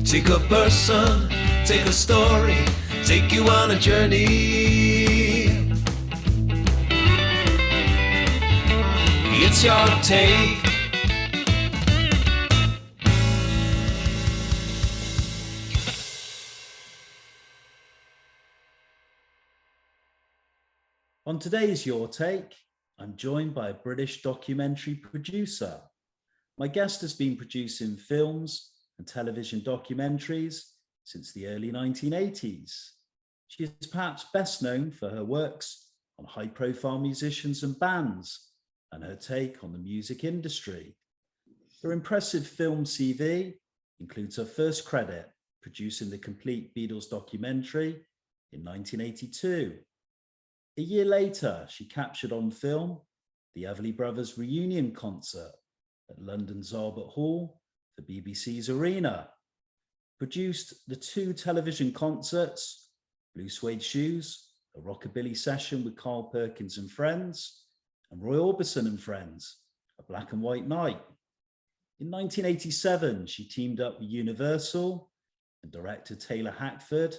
Take a person, take a story, take you on a journey. It's your take. On today's Your Take, I'm joined by a British documentary producer. My guest has been producing films and television documentaries since the early 1980s. She is perhaps best known for her works on high-profile musicians and bands and her take on the music industry. Her impressive film CV includes her first credit producing the Compleat Beatles documentary in 1982. A year later, she captured on film the Everly Brothers reunion concert at London's Albert Hall for BBC's Arena, produced the 2 television concerts, Blue Suede Shoes, a Rockabilly Session with Perkins and Friends, and Roy Orbison and Friends, a black and white night. In 1987, she teamed up with Universal and director Taylor Hackford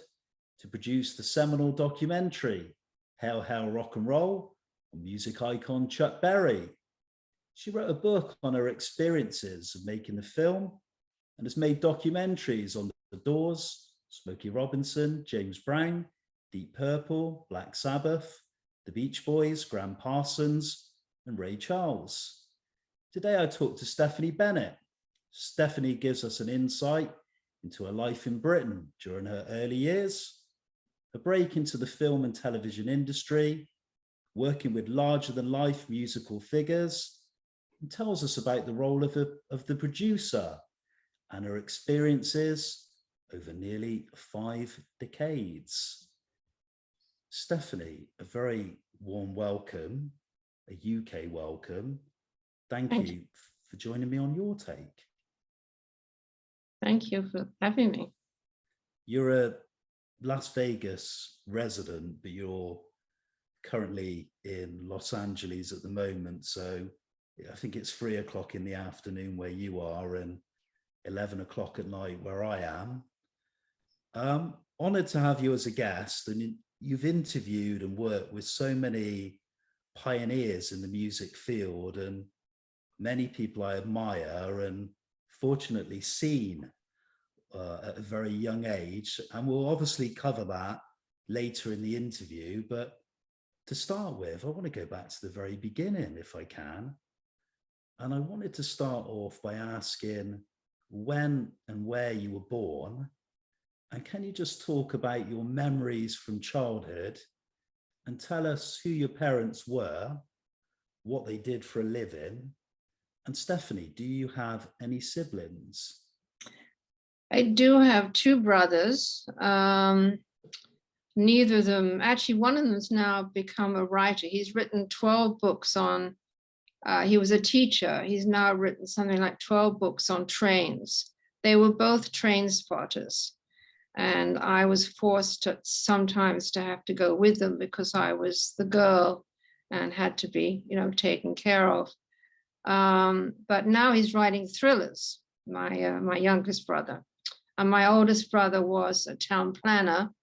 to produce the seminal documentary, Hail, Hail, Rock and Roll, on music icon Chuck Berry. She wrote a book on her experiences of making the film and has made documentaries on The Doors, Smokey Robinson, James Brown, Deep Purple, Black Sabbath, The Beach Boys, Graham Parsons, and Ray Charles. Today I talked to Stephanie Bennett. Stephanie gives us an insight into her life in Britain during her early years, her break into the film and television industry, working with larger-than-life musical figures, and tells us about the role of the producer and her experiences over nearly 5 decades. Stephanie, a very warm welcome, a UK welcome. Thank you for joining me on Your Take. Thank you for having me. You're a Las Vegas resident, but you're currently in Los Angeles at the moment. So I think it's 3 o'clock in the afternoon where you are and 11 o'clock at night where I am. Honored to have you as a guest, and you've interviewed and worked with so many pioneers in the music field and many people I admire and fortunately seen at a very young age. And we'll obviously cover that later in the interview. But to start with, I want to go back to the very beginning if I can. And I wanted to start off by asking when and where you were born. And can you just talk about your memories from childhood and tell us who your parents were, what they did for a living? And Stephanie, do you have any siblings? I do have 2 brothers. Neither of them, actually one of them has now become a writer. He's written 12 books on, he was a teacher. He's now written something like 12 books on trains. They were both train spotters. And I was forced sometimes to have to go with them because I was the girl and had to be, taken care of. But now he's writing thrillers, my youngest brother. And my oldest brother was a town planner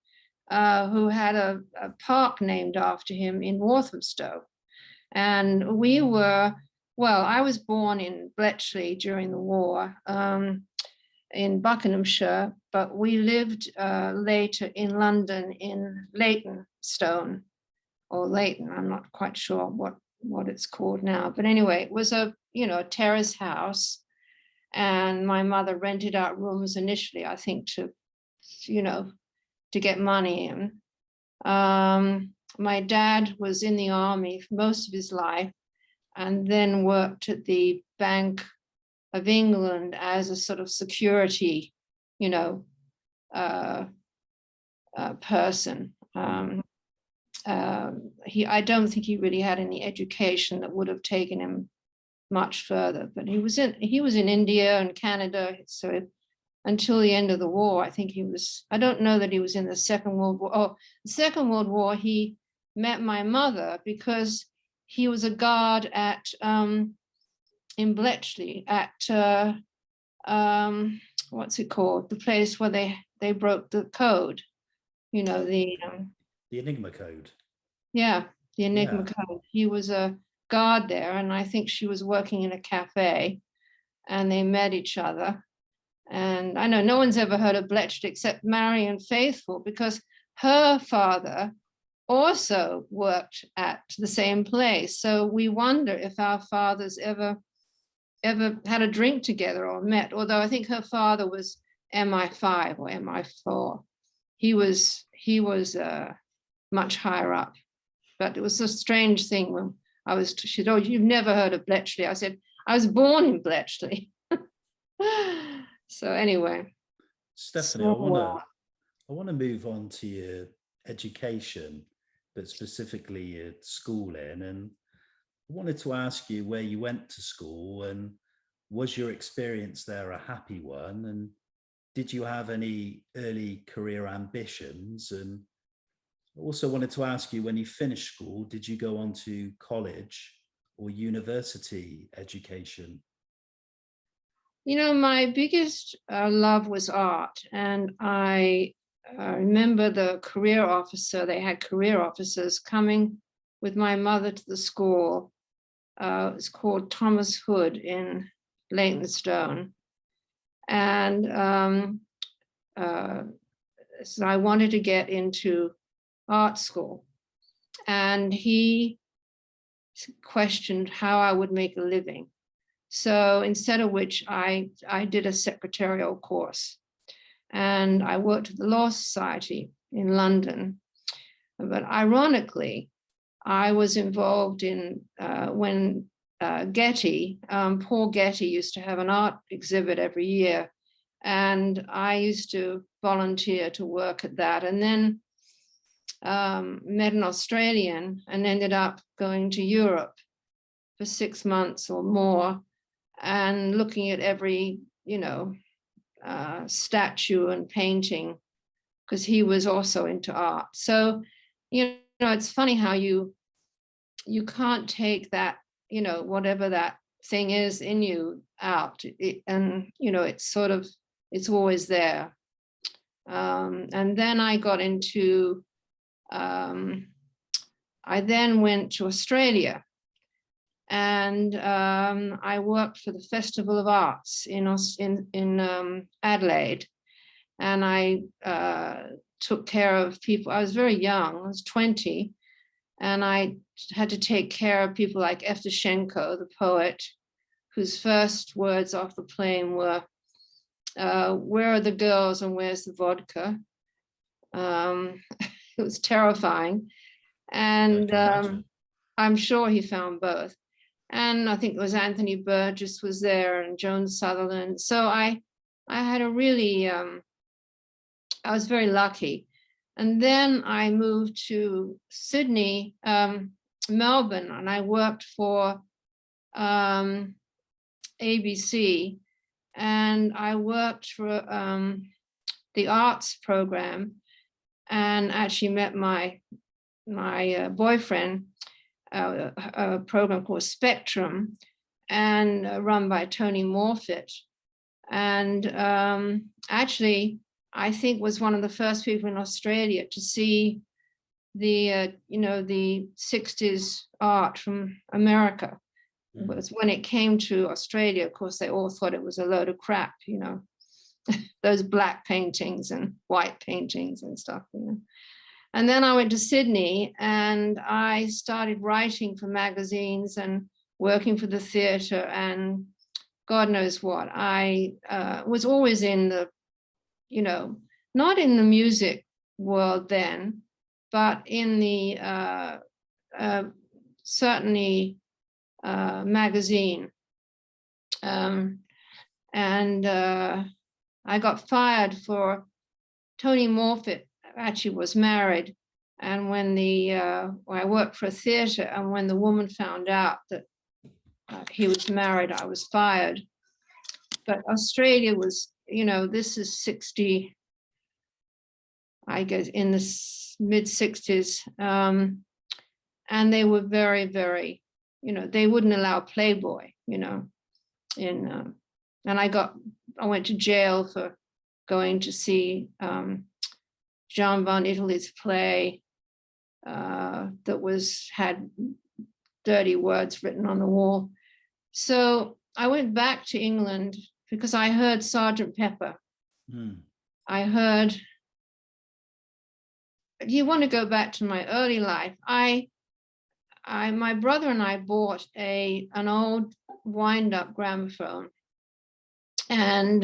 who had a park named after him in Walthamstow. And I was born in Bletchley during the war in Buckinghamshire, but we lived later in London in Leytonstone, or Leighton, I'm not quite sure what it's called now. But anyway, it was a terrace house. And my mother rented out rooms initially, I think, to get money in. My dad was in the army for most of his life and then worked at the Bank of England as a sort of security, person. I don't think he really had any education that would have taken him much further, but he was in India and Canada, so until the end of the war, I think I don't know that he was in the Second World War. Oh, the Second World War, he met my mother because he was a guard in Bletchley at what's it called? The place where they broke the code, you know, the Enigma Code. yeah, the Enigma Yeah. Code. He was a guard there, and I think she was working in a cafe, and they met each other. And I know no one's ever heard of Bletchley except Marian Faithfull, because her father also worked at the same place. So we wonder if our fathers ever had a drink together or met, although I think her father was MI5 or MI4. He was much higher up. But it was a strange thing when she said, oh, you've never heard of Bletchley. I said, I was born in Bletchley. So anyway. Stephanie, I want to move on to your education, but specifically your schooling. And I wanted to ask you where you went to school, and was your experience there a happy one? And did you have any early career ambitions? And I also wanted to ask you, when you finished school, did you go on to college or university education? You know, my biggest love was art. And I remember the career officer, they had career officers coming with my mother to the school. It's called Thomas Hood in Leytonstone. And so I wanted to get into art school. And he questioned how I would make a living. So instead of which I did a secretarial course, and I worked at the Law Society in London. But ironically, I was involved in when Getty, Paul Getty used to have an art exhibit every year, and I used to volunteer to work at that, and then met an Australian and ended up going to Europe for 6 months or more and looking at every, statue and painting, because he was also into art. So, it's funny how you can't take that, whatever that thing is in you out. It's always there. And then I got into, I then went to Australia, and I worked for the Festival of Arts in Adelaide, and I took care of people. I was very young, I was 20, and I had to take care of people like Evtushenko, the poet, whose first words off the plane were, where are the girls and where's the vodka? It was terrifying. And I'm sure he found both. And I think it was Anthony Burgess was there and Joan Sutherland. So I had a really, I was very lucky. And then I moved to Sydney, Melbourne, and I worked for ABC, and I worked for the arts program, and actually met my boyfriend, a program called Spectrum, and run by Tony Morfitt. And actually, I think was one of the first people in Australia to see the 60s art from America. But when it came to Australia, of course, they all thought it was a load of crap, those black paintings and white paintings and stuff. And then I went to Sydney, and I started writing for magazines and working for the theatre and God knows what. I was always in the, not in the music world then, but in the certainly magazine. And I got fired for Tony Morfitt actually was married, and when I worked for a theatre, and when the woman found out that he was married, I was fired. But Australia was, this is 60, I guess, in the mid 60s, and they were very, very, they wouldn't allow Playboy, and I got I went to jail for going to see John von Italy's play that had dirty words written on the wall. So I went back to England because I heard Sergeant Pepper. I heard, you want to go back to my early life. My brother and I bought an old wind-up gramophone, and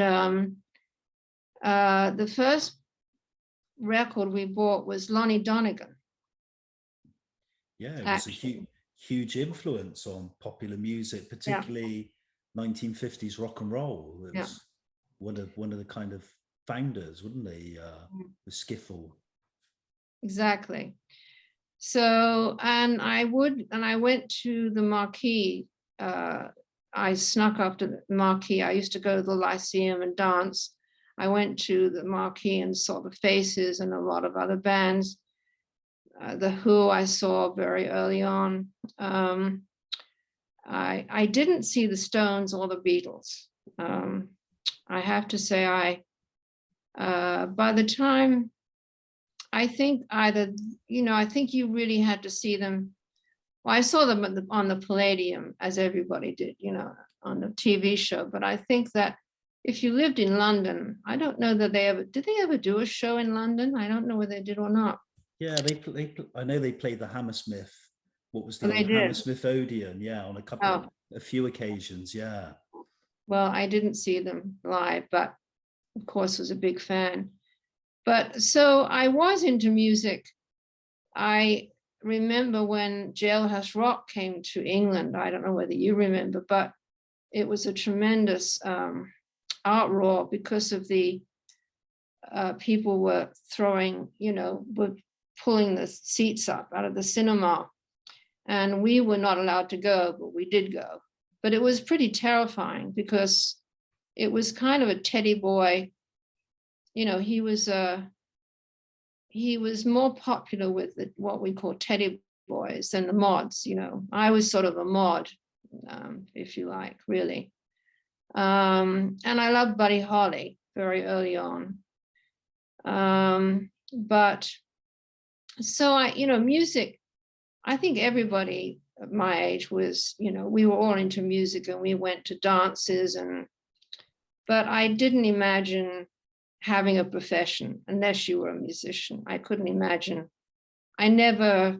the first record we bought was Lonnie Donegan. Yeah, it was a huge influence on popular music, particularly 1950s rock and roll. It was one of the kind of founders, wouldn't they? The skiffle. Exactly. So, and I went to the Marquee. I snuck up to the Marquee. I used to go to the Lyceum and dance. I went to the Marquee and saw the Faces and a lot of other bands. The Who I saw very early on. I didn't see the Stones or the Beatles. I have to say, by the time, I think I think you really had to see them. Well, I saw them on the Palladium, as everybody did, on the TV show. But I think that if you lived in London, I don't know that did they ever do a show in London? I don't know whether they did or not. Yeah, I know they played the Hammersmith. What was the old Hammersmith Odeon? Yeah, on a few occasions. Yeah. Well, I didn't see them live, but of course was a big fan. But so I was into music. I remember when Jailhouse Rock came to England. I don't know whether you remember, but it was a tremendous outroar because of the people were throwing, were pulling the seats up out of the cinema. And we were not allowed to go, but we did go. But it was pretty terrifying because it was kind of a teddy boy. He was more popular with what we call teddy boys than the mods. I was sort of a mod, if you like, really. And I loved Buddy Holly very early on. But so music, I think everybody at my age was, we were all into music and we went to dances but I didn't imagine having a profession unless you were a musician. I couldn't imagine. I never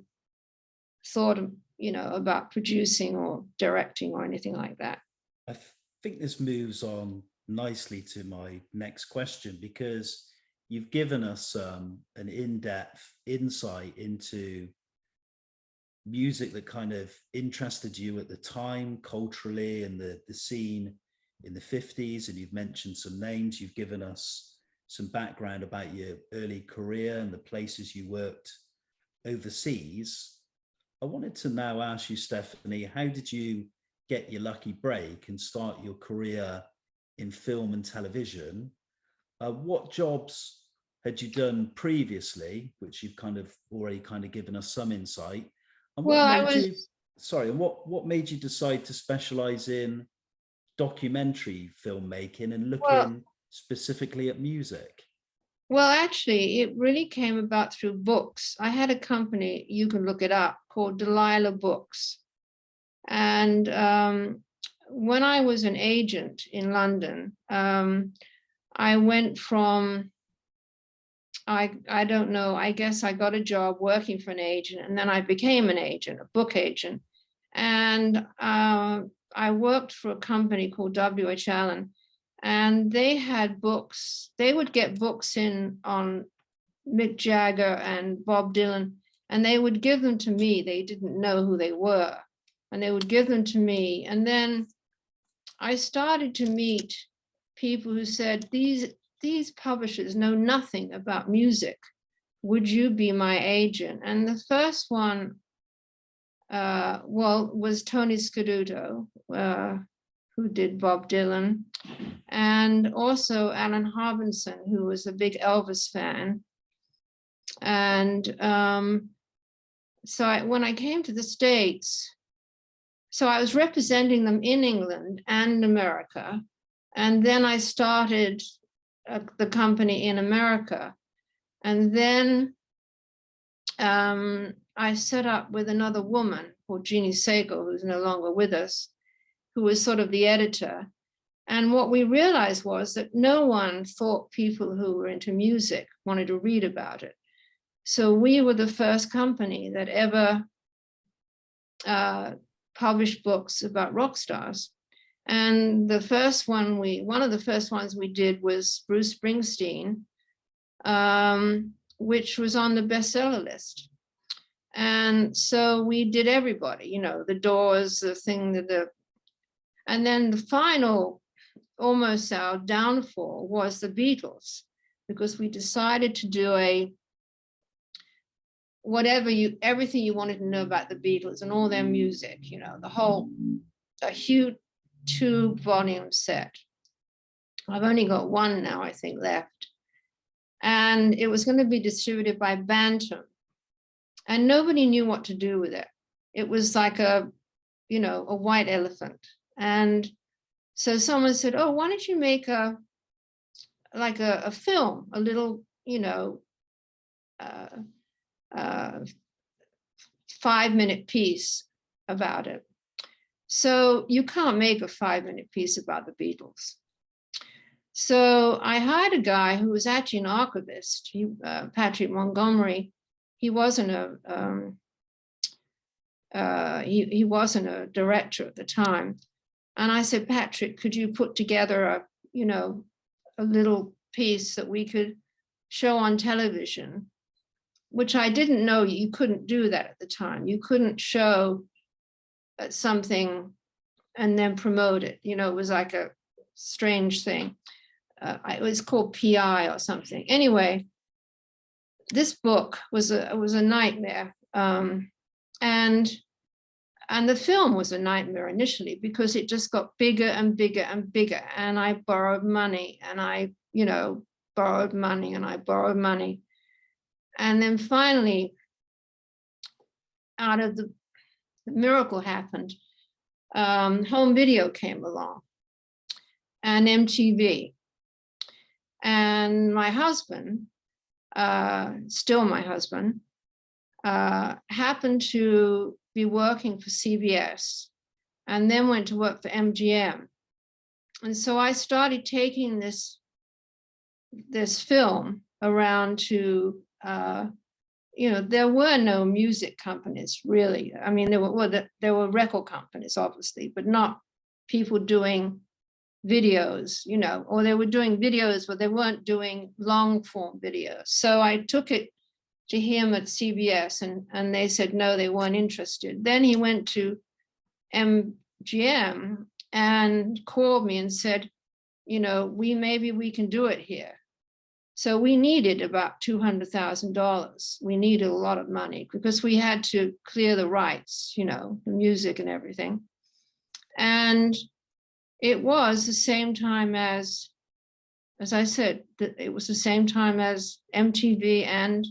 thought of, about producing or directing or anything like that. I think this moves on nicely to my next question, because you've given us an in-depth insight into music that kind of interested you at the time culturally and the scene in the 50s, and you've mentioned some names. You've given us some background about your early career and the places you worked overseas. I wanted to now ask you, Stephanie, how did you get your lucky break and start your career in film and television? What jobs had you done previously, which you've already given us some insight? And what made you decide to specialize in documentary filmmaking and looking specifically at music? Well, actually, it really came about through books. I had a company, you can look it up, called Delilah Books. And when I was an agent in London, I went from, I don't know, I guess I got a job working for an agent, and then I became an agent, a book agent. And I worked for a company called W.H. Allen, and they had books. They would get books in on Mick Jagger and Bob Dylan, and they would give them to me. They didn't know who they were, and they would give them to me. And then I started to meet people who said, these publishers know nothing about music. Would you be my agent? And the first one, was Tony Scaduto, who did Bob Dylan, and also Alan Harbinson, who was a big Elvis fan. And so when I came to the States, so I was representing them in England and America. And then I started the company in America. And then I set up with another woman called Jeannie Sago, who's no longer with us, who was sort of the editor. And what we realized was that no one thought people who were into music wanted to read about it. So we were the first company that ever published books about rock stars. And the first one one of the first ones we did was Bruce Springsteen, which was on the bestseller list. And so we did everybody, you know, the Doors, the thing that and then the final, almost our downfall, was the Beatles, because we decided to do everything you wanted to know about the Beatles and all their music, you know, a huge 2-volume set. I've only got one now, I think, left. And it was going to be distributed by Bantam. And nobody knew what to do with it. It was like a white elephant. And so someone said, oh, why don't you make a film, a little, 5-minute piece about it. So you can't make a 5-minute piece about the Beatles. So I hired a guy who was actually an archivist, Patrick Montgomery. He wasn't he wasn't a director at the time. And I said, Patrick, could you put together a little piece that we could show on television, which I didn't know you couldn't do that at the time. You couldn't show something and then promote it. You know, it was like a strange thing. It was called PI or something. Anyway, this book was a nightmare. And the film was a nightmare initially because it just got bigger and bigger and bigger. And I borrowed money and I borrowed money and I borrowed money. And then finally, out of the miracle happened, home video came along and MTV. And my husband, still my husband, happened to be working for CBS and then went to work for MGM. And so I started taking this film around to, there were no music companies really. I mean, there were record companies, obviously, but not people doing videos, or they were doing videos, but they weren't doing long form videos. So I took it to him at CBS and they said, no, they weren't interested. Then he went to MGM and called me and said, maybe we can do it here. So we needed about $200,000. We needed a lot of money because we had to clear the rights, the music and everything. And it was the same time as I said, it was the same time as MTV and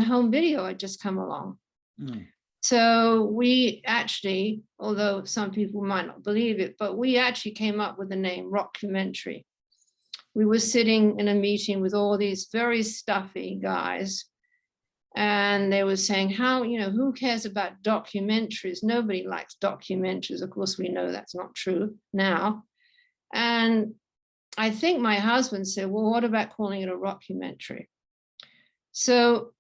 home video had just come along. Mm. So we actually, although some people might not believe it, but we actually came up with the name Rockumentary. We were sitting in a meeting with all these very stuffy guys, and they were saying, who cares about documentaries? Nobody likes documentaries. Of course, we know that's not true now. And I think my husband said, well, what about calling it a rockumentary? So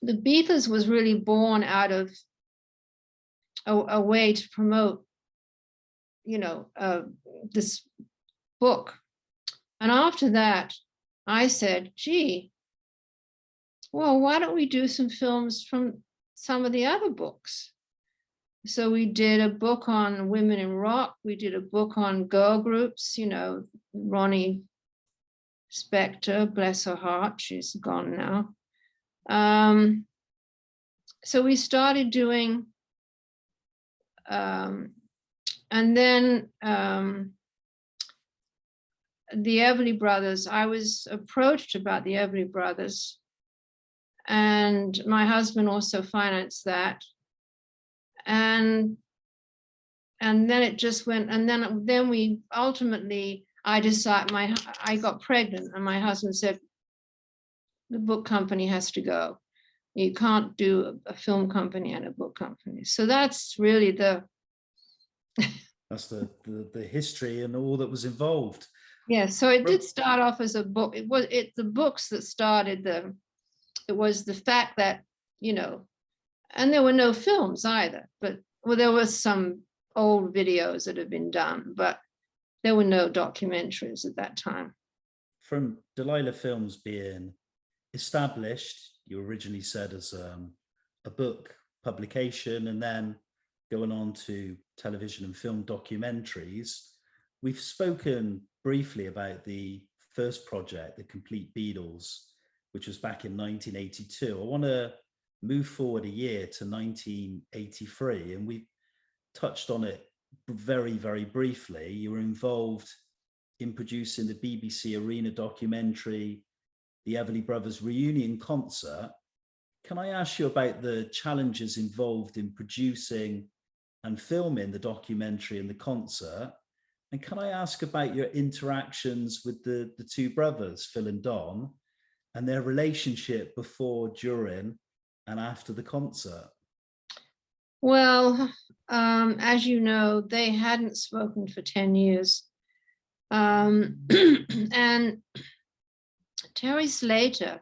the Beatles was really born out of a way to promote, this book. And after that, I said, gee, well, why don't we do some films from some of the other books? So we did a book on women in rock. We did a book on girl groups, Ronnie Spector, bless her heart, she's gone now. So we started doing, and then the Everly Brothers, I was approached about the Everly Brothers, and my husband also financed that. And and then it just went, and then we ultimately, I decided, I got pregnant, and my husband said, the book company has to go. You can't do a film company and a book company. So that's really that's the history and all that was involved. Yeah, so it did start off as a book. It was the books that started it was the fact that, and there were no films either, but well, there was some old videos that had been done, but there were no documentaries at that time. From Delilah Films being established, you originally said as a book publication, and then going on to television and film documentaries. We've spoken briefly about the first project, the Compleat Beatles, which was back in 1982. I want to move forward a year to 1983, and we touched on it very, very briefly. You were involved in producing the BBC Arena documentary, the Everly Brothers reunion concert. Can I ask you about the challenges involved in producing and filming the documentary and the concert? And can I ask about your interactions with the two brothers, Phil and Don, and their relationship before, during, and after the concert? Well, as you know, they hadn't spoken for 10 years. And Terry Slater,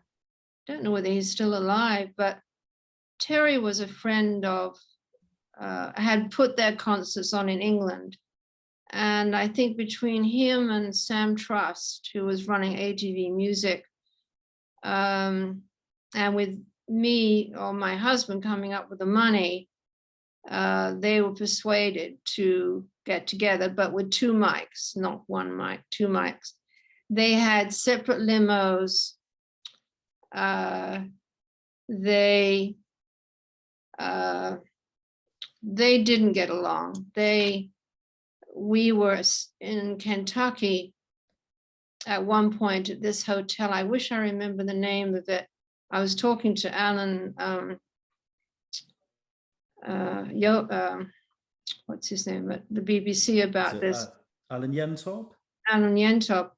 don't know whether he's still alive, but Terry was a friend of, had put their concerts on in England. And I think between him and Sam Trust, who was running ATV Music, and with me or my husband coming up with the money, they were persuaded to get together, but with two mics, not one mic, two mics. They had separate limos. They didn't get along. We were in Kentucky at one point at this hotel. I wish I remember the name of it. I was talking to Alan, what's his name at the BBC about this. Alan Yentop? Alan Yentop,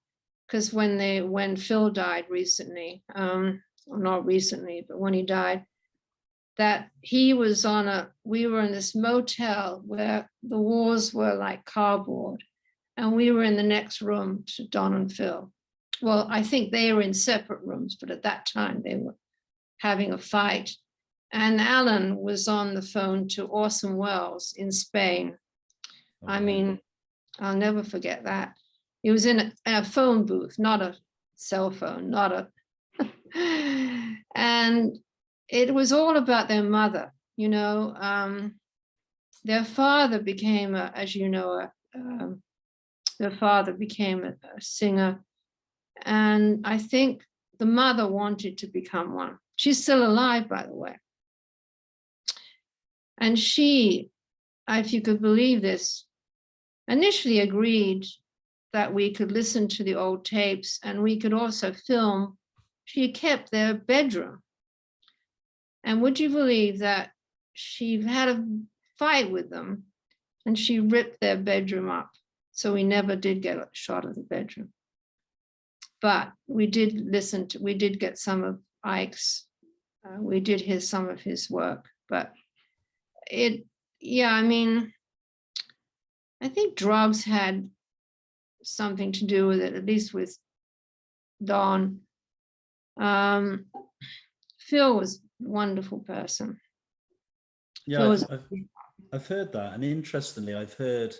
because when Phil died recently, well, not recently, but when he died, that he was we were in this motel where the walls were like cardboard, and we were in the next room to Don and Phil. Well, I think they were in separate rooms, but at that time they were having a fight. And Alan was on the phone to Orson Welles in Spain. Oh, I mean, I'll never forget that. He was in a phone booth, not a cell phone, and it was all about their mother, their father became, as you know, their father became a singer. And I think the mother wanted to become one. She's still alive, by the way. And she, if you could believe this, initially agreed that we could listen to the old tapes and we could also film. She kept their bedroom. And would you believe that she had a fight with them and she ripped their bedroom up? So we never did get a shot of the bedroom. But we did get some of Ike's, we did hear some of his work. But I think drugs had something to do with it, at least with Don. Phil was a wonderful person. Yeah, I've heard that. And interestingly, I've heard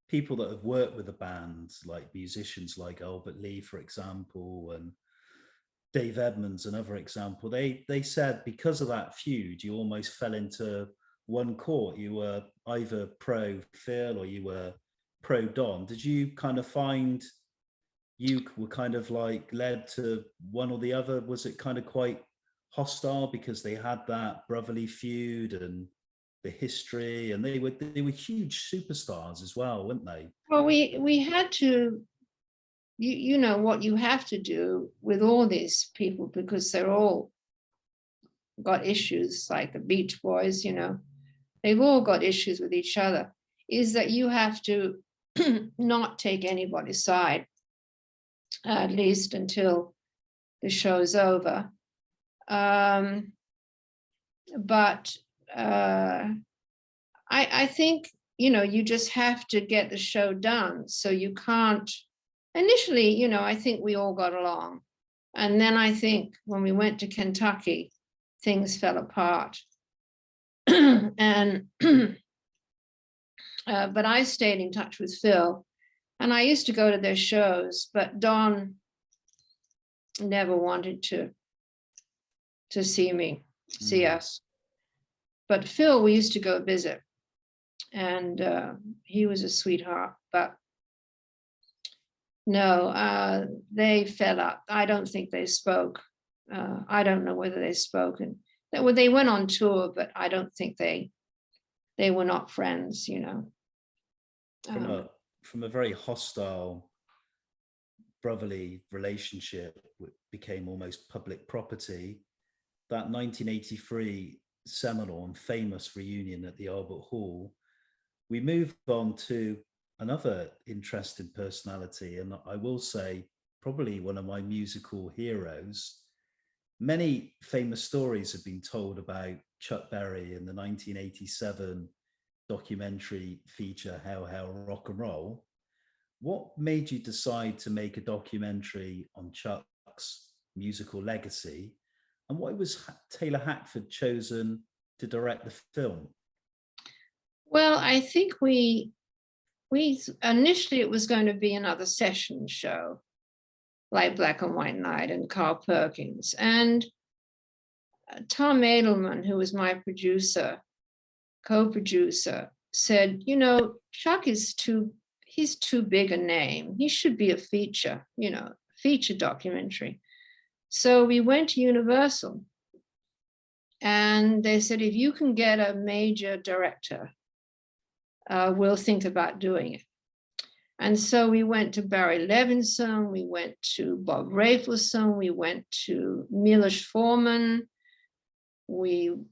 people that have worked with the band, like musicians like Albert Lee, for example, and Dave Edmunds, another example, they said because of that feud, you almost fell into one court. You were either pro Phil or you were pro Don. Did you kind of find you were kind of like led to one or the other? Was it kind of quite hostile because they had that brotherly feud and the history, and they were huge superstars as well, weren't they? Well, we had to, you know what you have to do with all these people, because they're all got issues, like the Beach Boys, they've all got issues with each other. is that you have to not take anybody's side, at least until the show's over. But I think, you know, you just have to get the show done. So you can't, initially, you know, I think we all got along. And then I think when we went to Kentucky, things fell apart. And but I stayed in touch with Phil, and I used to go to their shows, but Don never wanted to see us. But Phil, we used to go visit, and he was a sweetheart. But no, they fell up. I don't think they spoke. I don't know whether they spoke, and they went on tour, but I don't think they were not friends, you know. From a very hostile brotherly relationship, which became almost public property, that 1983 seminal and famous reunion at the Albert Hall, we moved on to another interesting personality, and I will say probably one of my musical heroes. Many famous stories have been told about Chuck Berry in the 1987 documentary feature Hail Hail Rock and Roll. What made you decide to make a documentary on Chuck's musical legacy, and why was Taylor Hackford chosen to direct the film? Well, I think we initially it was going to be another session show like Black and White Night and Carl Perkins, and Tom Edelman, who was my producer, co-producer, said, you know, Chuck is he's too big a name. He should be a feature, you know, feature documentary. So we went to Universal, and they said, if you can get a major director, we'll think about doing it. And so we went to Barry Levinson, we went to Bob Rafelson, we went to Milos Forman, you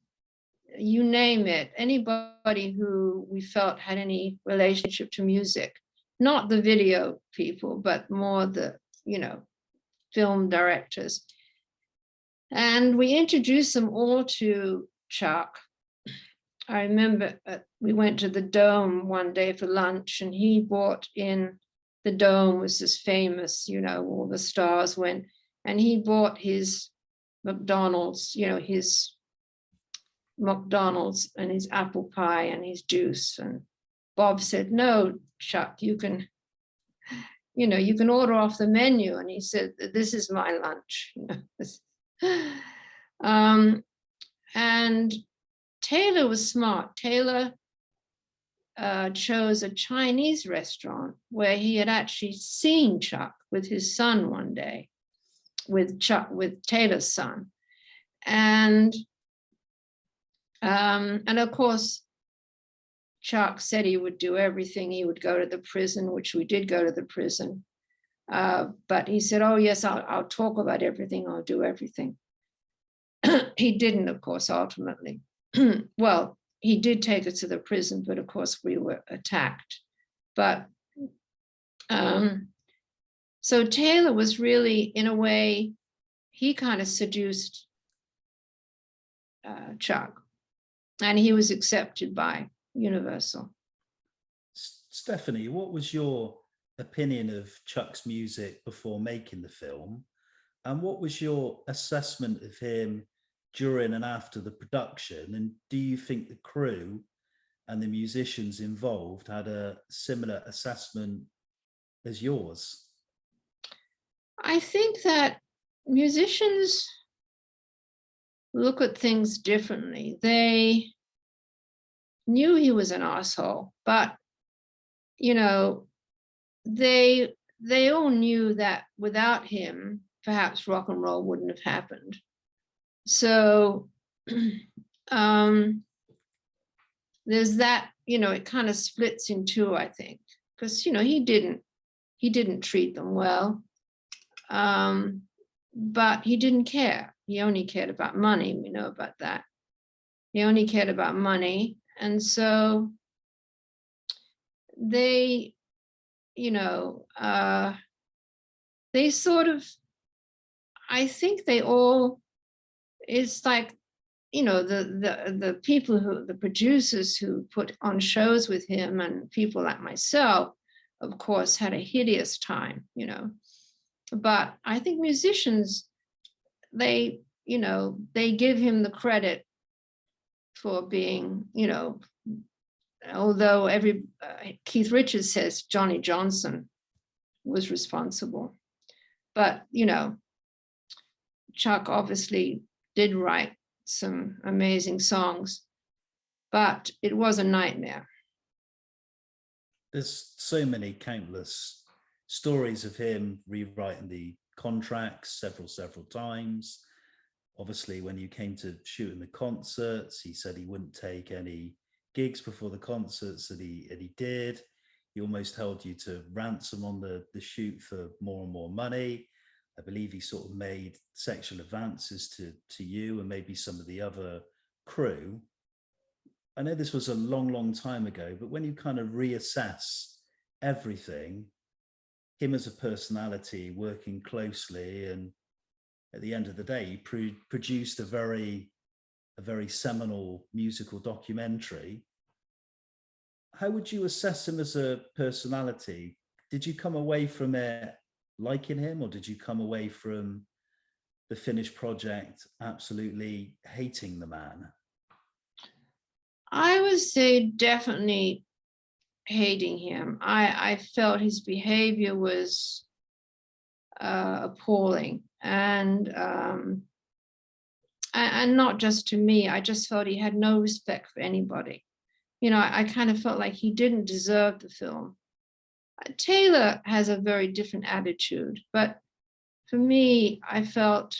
name it, anybody who we felt had any relationship to music, not the video people, but more the, you know, film directors. And we introduced them all to Chuck. I remember we went to the Dome one day for lunch, and he brought in, the Dome was this famous, you know, all the stars went, and he bought his McDonald's, you know, his McDonald's and his apple pie and his juice. And Bob said, no, Chuck, you can, you know, you can order off the menu. And he said, this is my lunch. You know? And Taylor was smart. Taylor chose a Chinese restaurant where he had actually seen Chuck with his son one day, with Taylor's son. And of course, Chuck said he would do everything. He would go to the prison, which we did go to the prison. But he said, oh yes, I'll talk about everything. I'll do everything. He didn't, of course, ultimately. Well, he did take us to the prison, but of course we were attacked. But so Taylor was really, in a way, he kind of seduced Chuck, and he was accepted by Universal. Stephanie, what was your opinion of Chuck's music before making the film? And what was your assessment of him during and after the production? And do you think the crew and the musicians involved had a similar assessment as yours? I think that musicians look at things differently. They knew he was an asshole, but, you know, they all knew that without him, perhaps rock and roll wouldn't have happened. So there's that, you know, it kind of splits in two, I think, because, you know, he didn't treat them well, but he didn't care. He only cared about money. We know about that. He only cared about money. And so they, you know, they sort of, I think they all, it's like, you know, the people who, the producers who put on shows with him, and people like myself, of course, had a hideous time, you know. But I think musicians, they, you know, they give him the credit for being, you know, although Keith Richards says Johnny Johnson was responsible. But, you know, Chuck obviously did write some amazing songs, but it was a nightmare. There's so many countless stories of him rewriting the contracts several times. Obviously, when you came to shooting the concerts, he said he wouldn't take any gigs before the concerts, and he did. He almost held you to ransom on the shoot for more and more money. I believe he sort of made sexual advances to you and maybe some of the other crew. I know this was a long time ago, but when you kind of reassess everything, him as a personality, working closely, and at the end of the day, he produced a very seminal musical documentary. How would you assess him as a personality? Did you come away from it liking him, or did you come away from the finished project absolutely hating the man? I would say definitely hating him. I felt his behavior was appalling, and not just to me. I just felt he had no respect for anybody. You know, I kind of felt like he didn't deserve the film. Taylor has a very different attitude, but for me, I felt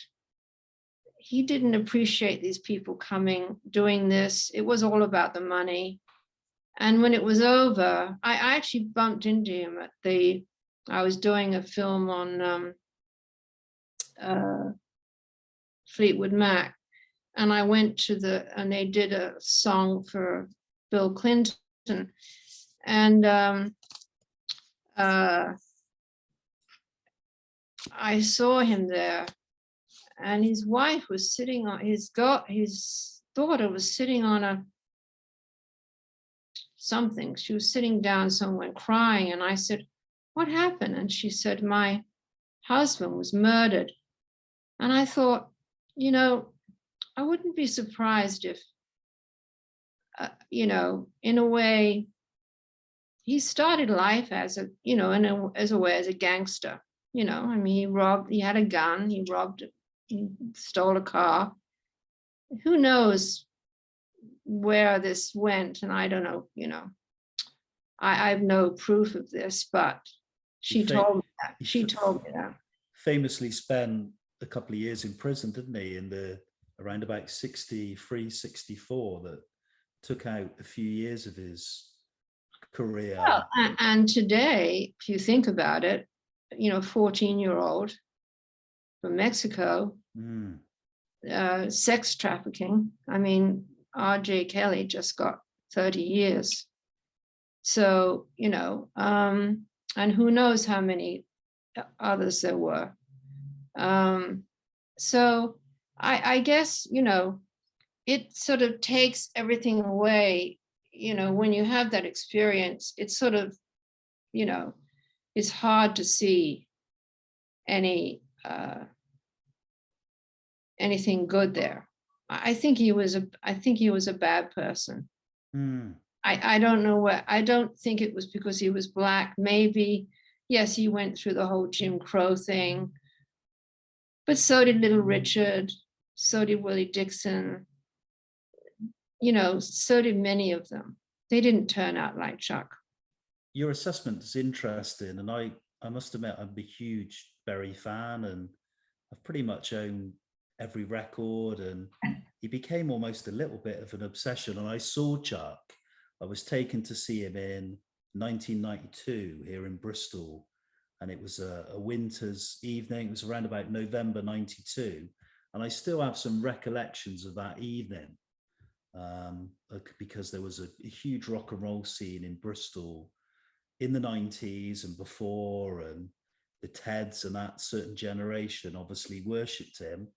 he didn't appreciate these people coming, doing this. It was all about the money. And when it was over, I actually bumped into him at I was doing a film on Fleetwood Mac, and I went to and they did a song for Bill Clinton, and I saw him there, and his wife was sitting on, his daughter was sitting on something. She was sitting down somewhere crying, and I said, "What happened?" And she said, "My husband was murdered." And I thought, you know, I wouldn't be surprised if, you know, in a way, he started life as a, you know, as a gangster. You know, I mean, he had a gun, he stole a car. Who knows where this went? And I don't know, you know, I have no proof of this, but she told me that. She told me that. Famously spent a couple of years in prison, didn't he? Around about 63, 64, that took out a few years of his career. Well, and today, if you think about it, you know, 14-year-old from Mexico, sex trafficking. I mean, R.J. Kelly just got 30 years. So, you know, and who knows how many others there were. So I guess, you know, it sort of takes everything away. You know, when you have that experience, it's sort of, you know, it's hard to see anything good there. I think he was a bad person. I don't know I don't think it was because he was Black. Maybe, yes, he went through the whole Jim Crow thing, but so did Little Richard, so did Willie Dixon, you know, so did many of them. They didn't turn out like Chuck. Your assessment is interesting, and I must admit I'm a huge Berry fan, and I've pretty much owned every record, and he became almost a little bit of an obsession. And I saw Chuck. I was taken to see him in 1992 here in Bristol, and it was a winter's evening. It was around about November 92, and I still have some recollections of that evening, because there was a huge rock and roll scene in Bristol in the 90s and before, and the Teds and that certain generation obviously worshipped him.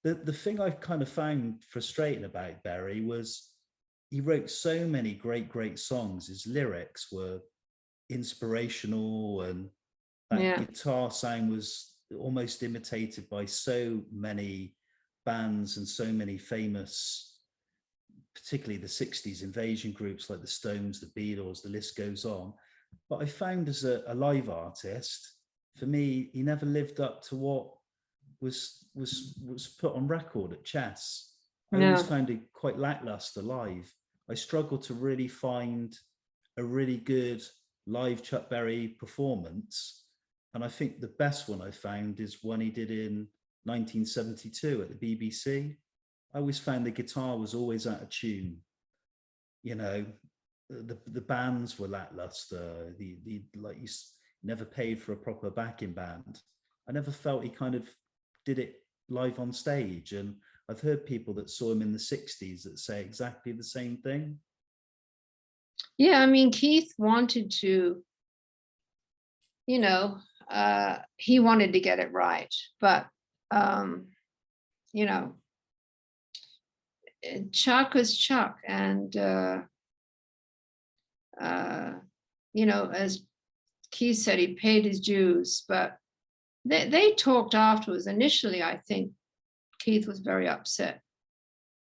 The thing I kind of found frustrating about Berry was he wrote so many great songs. His lyrics were inspirational, and that guitar sound was almost imitated by so many bands and so many famous, particularly the 60s invasion groups like the Stones, the Beatles, the list goes on. But I found as a live artist, for me, he never lived up to what was put on record at Chess. I always found it quite lackluster live. I struggled to really find a really good live Chuck Berry performance. And I think the best one I found is one he did in 1972 at the BBC. I always found the guitar was always out of tune. You know, the bands were lackluster. The like, you never paid for a proper backing band. I never felt he kind of did it live on stage. And I've heard people that saw him in the 60s that say exactly the same thing. Yeah, I mean, Keith wanted to, you know, he wanted to get it right, but, you know, Chuck was Chuck. And, you know, as Keith said, he paid his dues, but they talked afterwards. Initially, I think Keith was very upset,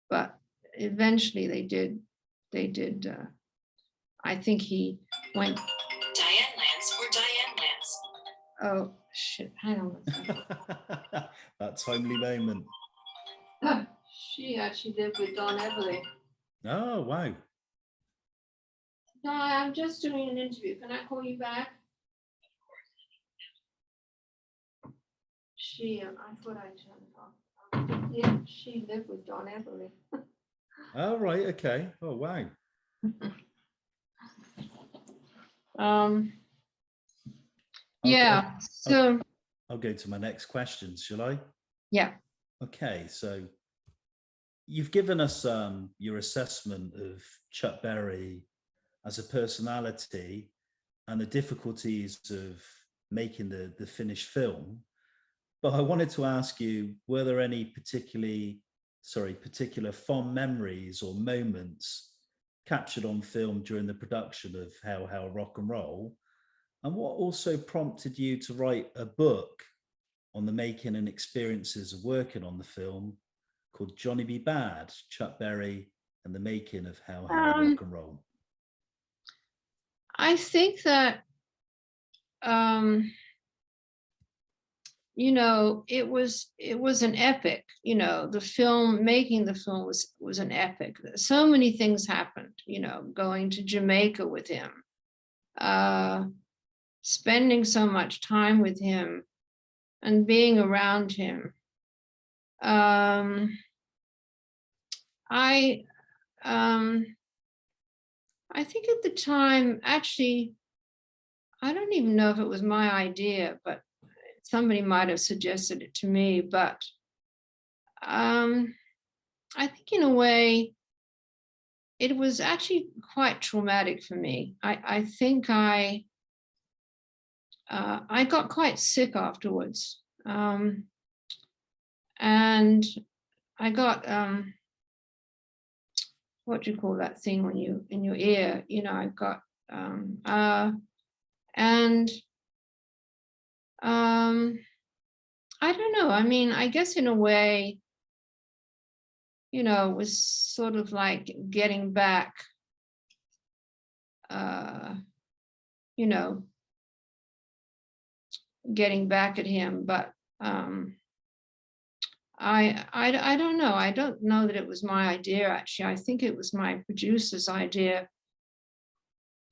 but eventually they did. I think he went. Diane Lance or Diane Lance? Oh shit! Hang on a second. That timely moment. She actually lived with Don Everly. Oh wow! No, I'm just doing an interview. Can I call you back? I thought I turned it off. Yeah, she lived with Don Everly. Oh right, okay. Oh wow. Yeah. So I'll go to my next question, shall I? Yeah. Okay, so you've given us your assessment of Chuck Berry as a personality and the difficulties of making the finished film. But I wanted to ask you, were there any particular fond memories or moments captured on film during the production of Hail, Hail, Rock and Roll? And what also prompted you to write a book on the making and experiences of working on the film called Johnny B. Bad, Chuck Berry and the Making of Hail, Hail, Rock and Roll? I think that, you know, it was an epic. You know, making the film was an epic. So many things happened. You know, going to Jamaica with him, spending so much time with him, and being around him. I think at the time, actually, I don't even know if it was my idea, but somebody might have suggested it to me. But I think in a way, it was actually quite traumatic for me. I think I got quite sick afterwards. And I got, what do you call that thing when you, in your ear, you know, I got, I don't know. I mean, I guess in a way, you know, it was sort of like getting back, you know, getting back at him. But I don't know. I don't know that it was my idea, actually. I think it was my producer's idea.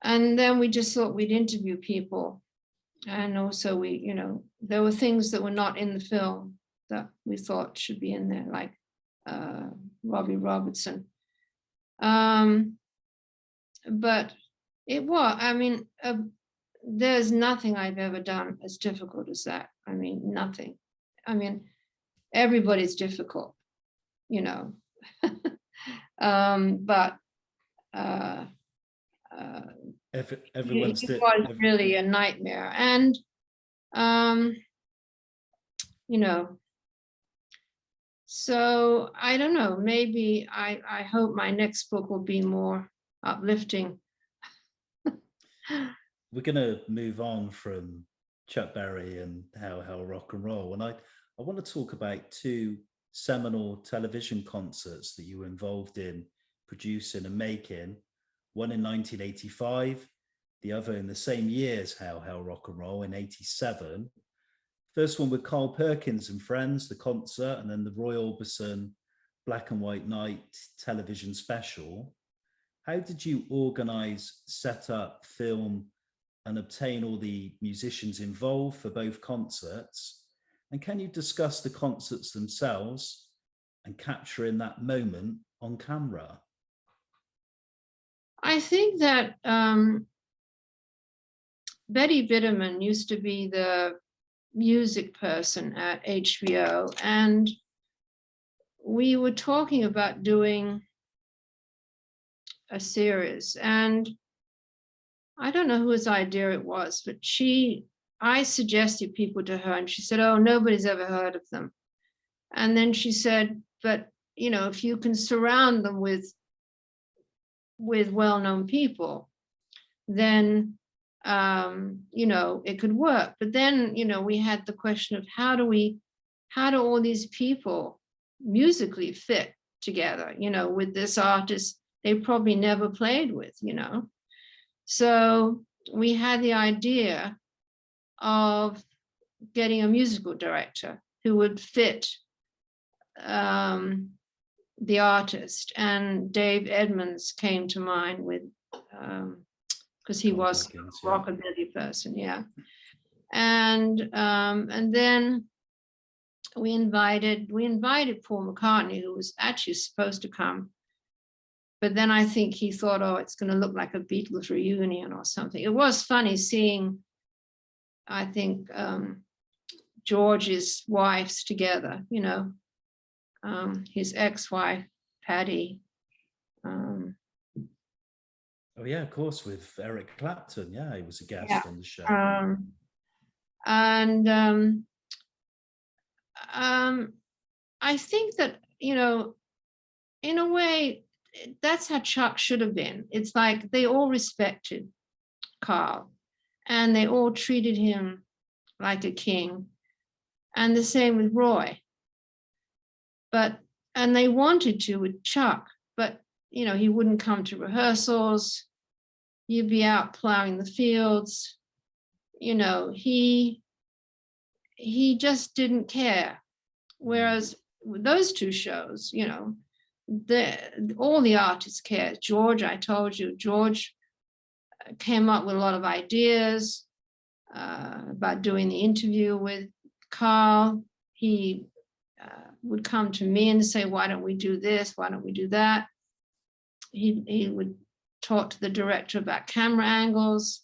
And then we just thought we'd interview people. And also you know, there were things that were not in the film that we thought should be in there, like Robbie Robertson. But it was, I mean, there's nothing I've ever done as difficult as that. I mean, nothing. I mean, everybody's difficult, you know. Everyone's It was really a nightmare. And, you know, so I don't know, maybe I hope my next book will be more uplifting. We're going to move on from Chuck Berry and How Rock and Roll. And I want to talk about two seminal television concerts that you were involved in producing and making, one in 1985, the other in the same year as How Rock and Roll in 87. First one with Carl Perkins and Friends, the concert, and then the Roy Orbison Black and White Night television special. How did you organize, set up, film, and obtain all the musicians involved for both concerts? And can you discuss the concerts themselves and capturing that moment on camera? I think that Betty Bitterman used to be the music person at HBO, and we were talking about doing a series, and I don't know whose idea it was, but I suggested people to her, and she said, oh, nobody's ever heard of them. And then she said, but you know, if you can surround them with well-known people, then you know, it could work. But then, you know, we had the question of how do all these people musically fit together, you know, with this artist they probably never played with, you know. So we had the idea of getting a musical director who would fit the artist, and Dave Edmonds came to mind with because he was a rockabilly person, yeah. And then we invited Paul McCartney, who was actually supposed to come, but then I think he thought, oh, it's going to look like a Beatles reunion or something. It was funny seeing, I think, George's wives together, you know, his ex-wife, Patty. Oh yeah, of course, with Eric Clapton. Yeah, he was a guest on the show. I think that, you know, in a way, that's how Chuck should have been. It's like they all respected Carl, and they all treated him like a king, and the same with Roy. And they wanted to with Chuck, but you know, he wouldn't come to rehearsals. You'd be out plowing the fields. You know, he just didn't care. Whereas with those two shows, you know, all the artists cared. George, I told you, George came up with a lot of ideas about doing the interview with Carl. He would come to me and say, why don't we do this? Why don't we do that? He would talk to the director about camera angles.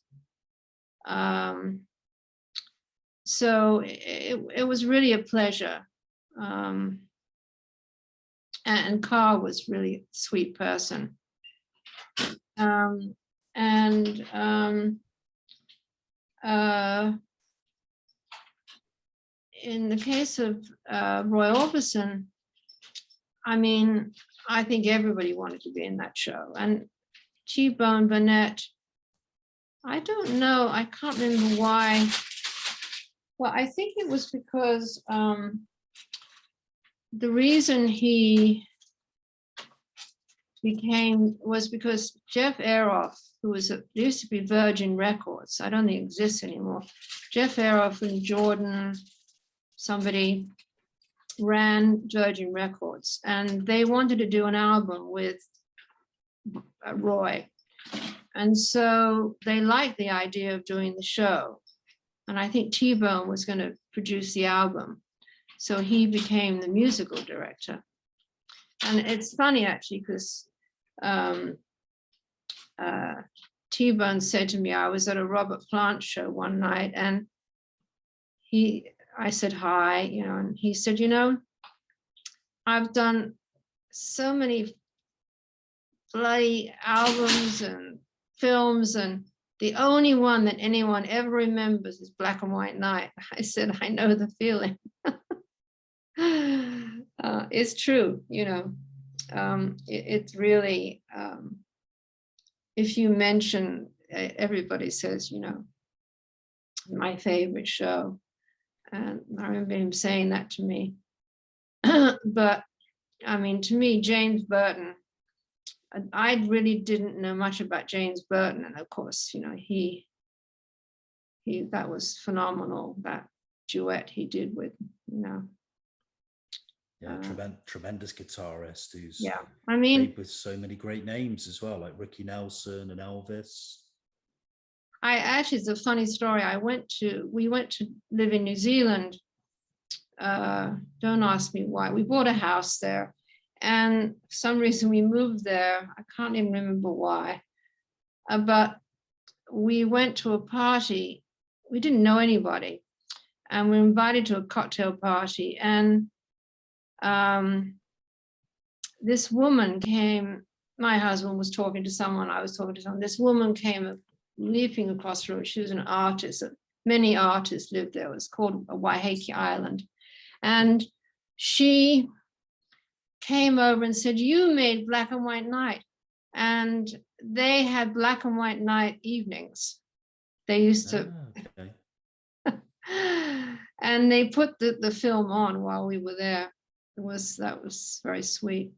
So it was really a pleasure. And Carl was really a sweet person. In the case of Roy Orbison, I mean, I think everybody wanted to be in that show. And T-Bone Bennett, I don't know, I can't remember why. Well, I think it was because the reason he was because Jeff Aroff, who used to be Virgin Records, I don't think it exists anymore. Jeff Aroff and Jordan, somebody, ran Virgin Records, and they wanted to do an album with Roy. And so they liked the idea of doing the show. And I think T-Bone was going to produce the album. So he became the musical director. And it's funny, actually, because T-Bone said to me, I was at a Robert Plant show one night, and I said, hi, you know, and he said, you know, I've done so many bloody albums and films, and the only one that anyone ever remembers is Black and White Night. I said, I know the feeling. It's true, you know. It's really, if you mention, everybody says, you know, my favorite show. And I remember him saying that to me. But I mean, to me, James Burton, I really didn't know much about James Burton. And of course, you know, he that was phenomenal, that duet he did with, you know. Yeah, tremendous guitarist who's Yeah, I mean, played with so many great names as well, like Ricky Nelson and Elvis. I actually, it's a funny story. We went to live in New Zealand. Don't ask me why. We bought a house there, and for some reason we moved there. I can't even remember why. But we went to a party. We didn't know anybody, and we were invited to a cocktail party. And this woman came. My husband was talking to someone. I was talking to someone. This woman came leaping across the road. She was an artist. Many artists lived there. It was called Waiheke Island. And she came over and said, you made Black and White Night. And they had Black and White Night evenings. They used to, and they put the film on while we were there. That was very sweet.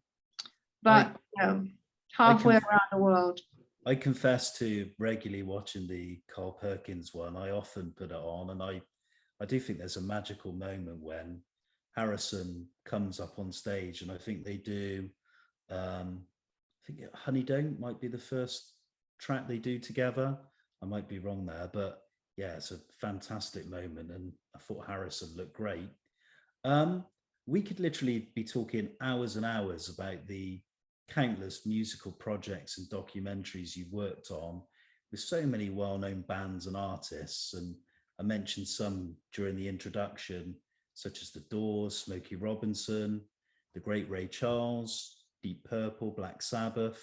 But you know, halfway around the world. I confess to regularly watching the Carl Perkins one. I often put it on, and I do think there's a magical moment when Harrison comes up on stage, and I think they do, I think Honey Don't might be the first track they do together. I might be wrong there, but yeah, it's a fantastic moment, and I thought Harrison looked great. We could literally be talking hours and hours about the countless musical projects and documentaries you've worked on with so many well-known bands and artists. And I mentioned some during the introduction, such as The Doors, Smokey Robinson, the great Ray Charles, Deep Purple, Black Sabbath,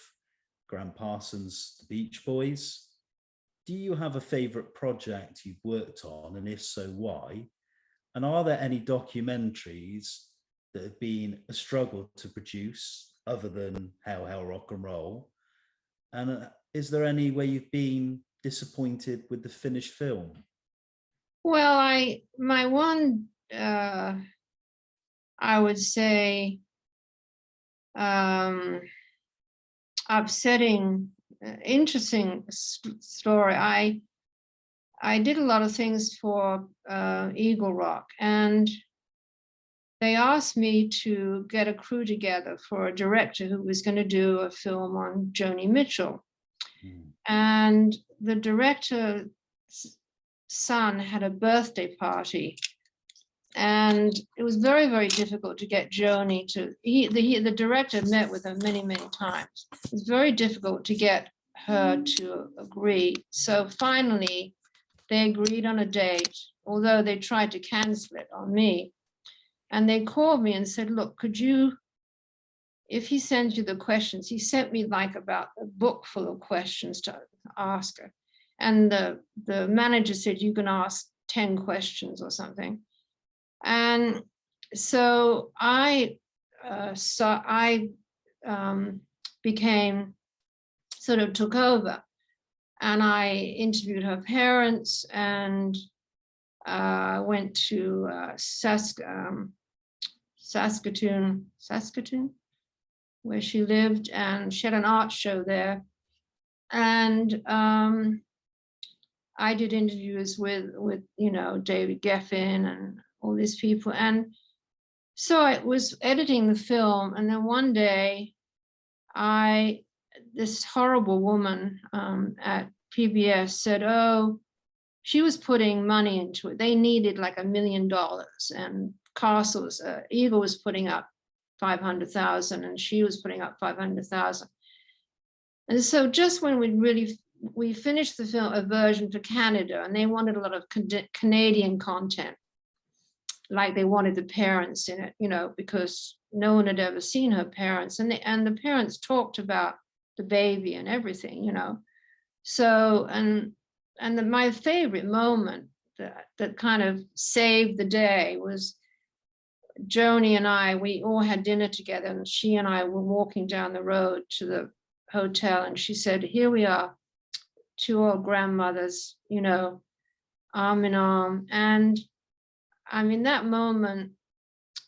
Graham Parsons, the Beach Boys. Do you have a favorite project you've worked on? And if so, why? And are there any documentaries that have been a struggle to produce other than Hail, Hail, Rock and Roll? And is there any way you've been disappointed with the finished film? Well, my one, I would say, upsetting, interesting story. I did a lot of things for Eagle Rock, and they asked me to get a crew together for a director who was going to do a film on Joni Mitchell. And the director's son had a birthday party, and it was very, very difficult to get Joni to, the director met with her many, many times. It was very difficult to get her to agree. So finally, they agreed on a date, although they tried to cancel it on me. And they called me and said, look, could you, if he sends you the questions, he sent me like about a book full of questions to ask her. And the manager said, you can ask 10 questions or something. And so I became, sort of took over, and I interviewed her parents, and went to Saskatoon, where she lived, and she had an art show there. And I did interviews with you know, David Geffen and all these people. And so I was editing the film, and then one day this horrible woman at PBS said, oh, she was putting money into it. They needed like $1 million, and Castles, Eagle was putting up 500,000, and she was putting up 500,000. And so just when we finished the film, a version for Canada, and they wanted a lot of Canadian content, like they wanted the parents in it, you know, because no one had ever seen her parents, and the parents talked about the baby and everything, you know. So, and my favorite moment that kind of saved the day was Joni and I, we all had dinner together, and she and I were walking down the road to the hotel, and she said, here we are, two old grandmothers, you know, arm in arm. And I mean, that moment,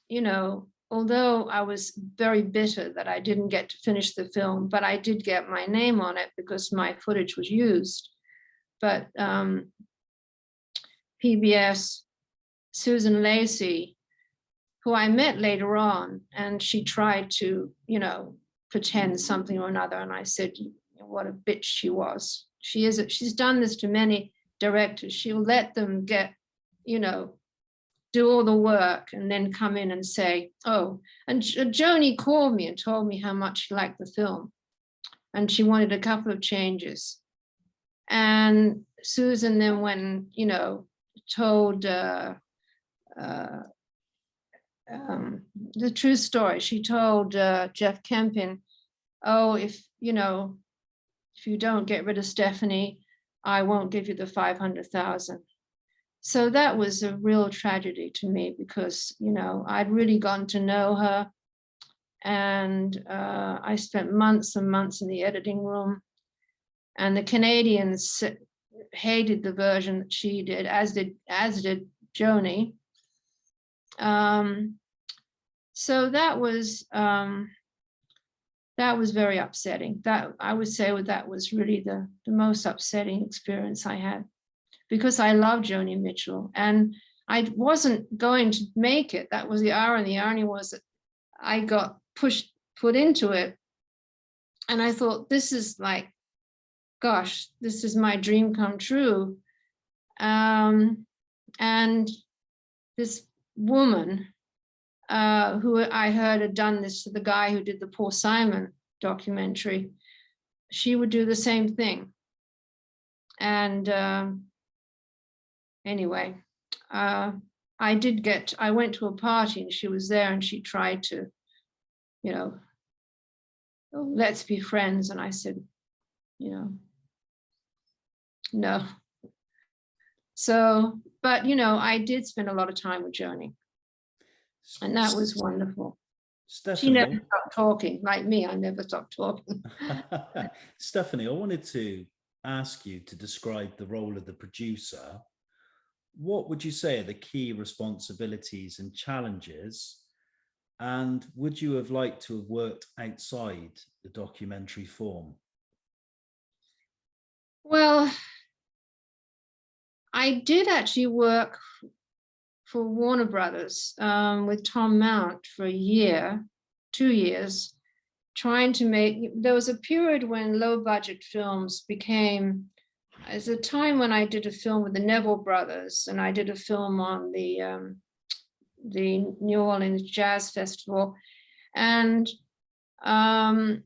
you know, although I was very bitter that I didn't get to finish the film, but I did get my name on it because my footage was used. But PBS, Susan Lacey, who I met later on, and she tried to, you know, pretend something or another. And I said, what a bitch she was. She's done this to many directors. She'll let them get, you know, do all the work and then come in and say, oh, and Joni called me and told me how much she liked the film. And she wanted a couple of changes. And Susan then went and, you know, told the true story. She told Jeff Kempin, oh, if you don't get rid of Stephanie, I won't give you the 500,000. So that was a real tragedy to me because, you know, I'd really gotten to know her, and I spent months and months in the editing room, and the Canadians hated the version that she did, as did Joni. So that was very upsetting. That, I would say, that was really the most upsetting experience I had, because I love Joni Mitchell and I wasn't going to make it. That was the irony. The irony was that I got put into it, and I thought, this is like, gosh, this is my dream come true. And this woman who I heard had done this to the guy who did the Paul Simon documentary, she would do the same thing. And anyway, I went to a party and she was there, and she tried to, you know, oh, let's be friends. And I said, you know, no. So, but, you know, I did spend a lot of time with Joni, and that was wonderful. Stephanie, she never stopped talking. Like me, I never stopped talking. Stephanie, I wanted to ask you to describe the role of the producer. What would you say are the key responsibilities and challenges? And would you have liked to have worked outside the documentary form? Well, I did actually work for Warner Brothers with Tom Mount for 2 years, trying to make, there was a period when low budget films became, as a time when I did a film with the Neville Brothers, and I did a film on the New Orleans Jazz Festival. And I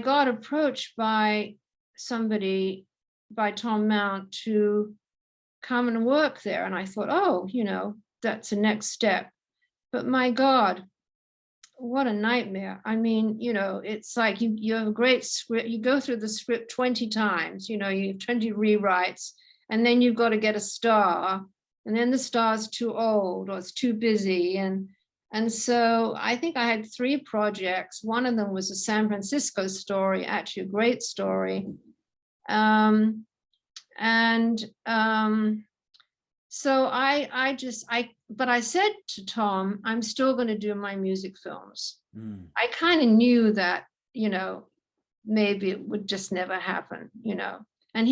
got approached by somebody, by Tom Mount, to come and work there. And I thought, oh, you know, that's the next step. But my God, what a nightmare. I mean, you know, it's like you have a great script, you go through the script 20 times, you know, you have 20 rewrites, and then you've got to get a star, and then the star's too old or it's too busy. And so I think I had 3 projects. One of them was a San Francisco story, actually a great story. So but I said to Tom, I'm still going to do my music films. I kind of knew that, you know, maybe it would just never happen, you know. And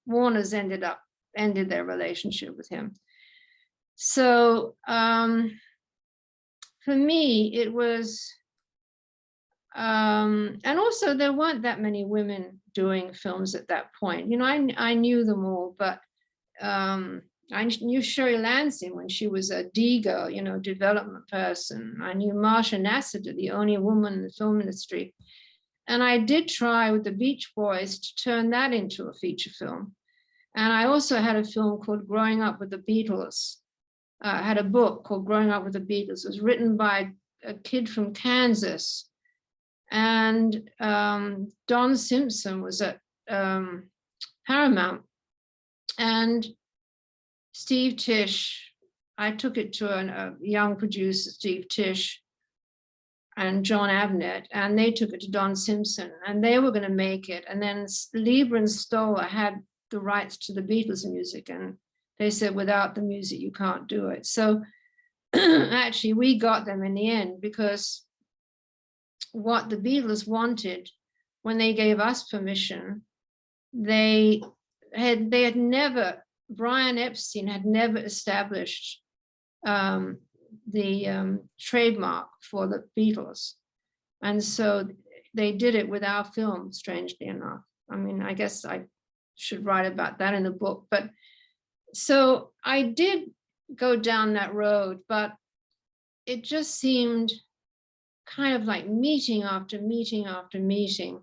Warner's ended their relationship with him. So for me, it was, and also there weren't that many women doing films at that point. You know, I knew them all, but I knew Sherry Lansing when she was a D girl, you know, development person. I knew Marsha Nassiter, the only woman in the film industry. And I did try with the Beach Boys to turn that into a feature film. And I also had a film called Growing Up with the Beatles. I had a book called Growing Up with the Beatles. It was written by a kid from Kansas. And Don Simpson was at Paramount, and Steve Tisch, I took it to a young producer, Steve Tisch, and John Abnett, and they took it to Don Simpson, and they were going to make it. And then Lieber and Stoller had the rights to the Beatles music, and they said, without the music, you can't do it. So actually, we got them in the end, because what the Beatles wanted when they gave us permission, they had never, Brian Epstein had never established the trademark for the Beatles. And so they did it with our film, strangely enough. I mean, I guess I should write about that in the book. But so I did go down that road, but it just seemed kind of like meeting after meeting after meeting.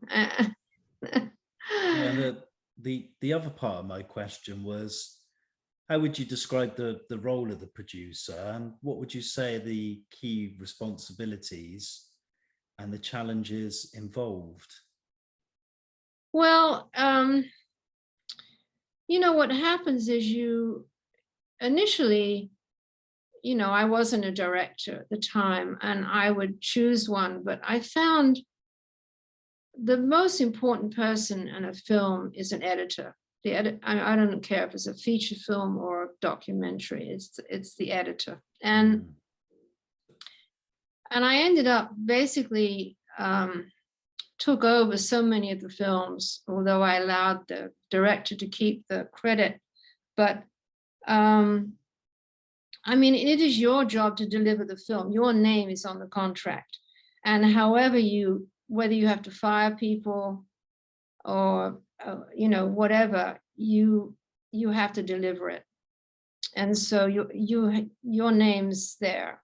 And the other part of my question was, how would you describe the role of the producer, and what would you say are the key responsibilities and the challenges involved? Well, you know, what happens is initially, you know, I wasn't a director at the time, and I would choose one, but I found the most important person in a film is an editor. I don't care if it's a feature film or a documentary, it's the editor. And I ended up basically took over so many of the films, although I allowed the director to keep the credit. But I mean, it is your job to deliver the film. Your name is on the contract. And however whether you have to fire people or you know, whatever, you have to deliver it. And so your name's there.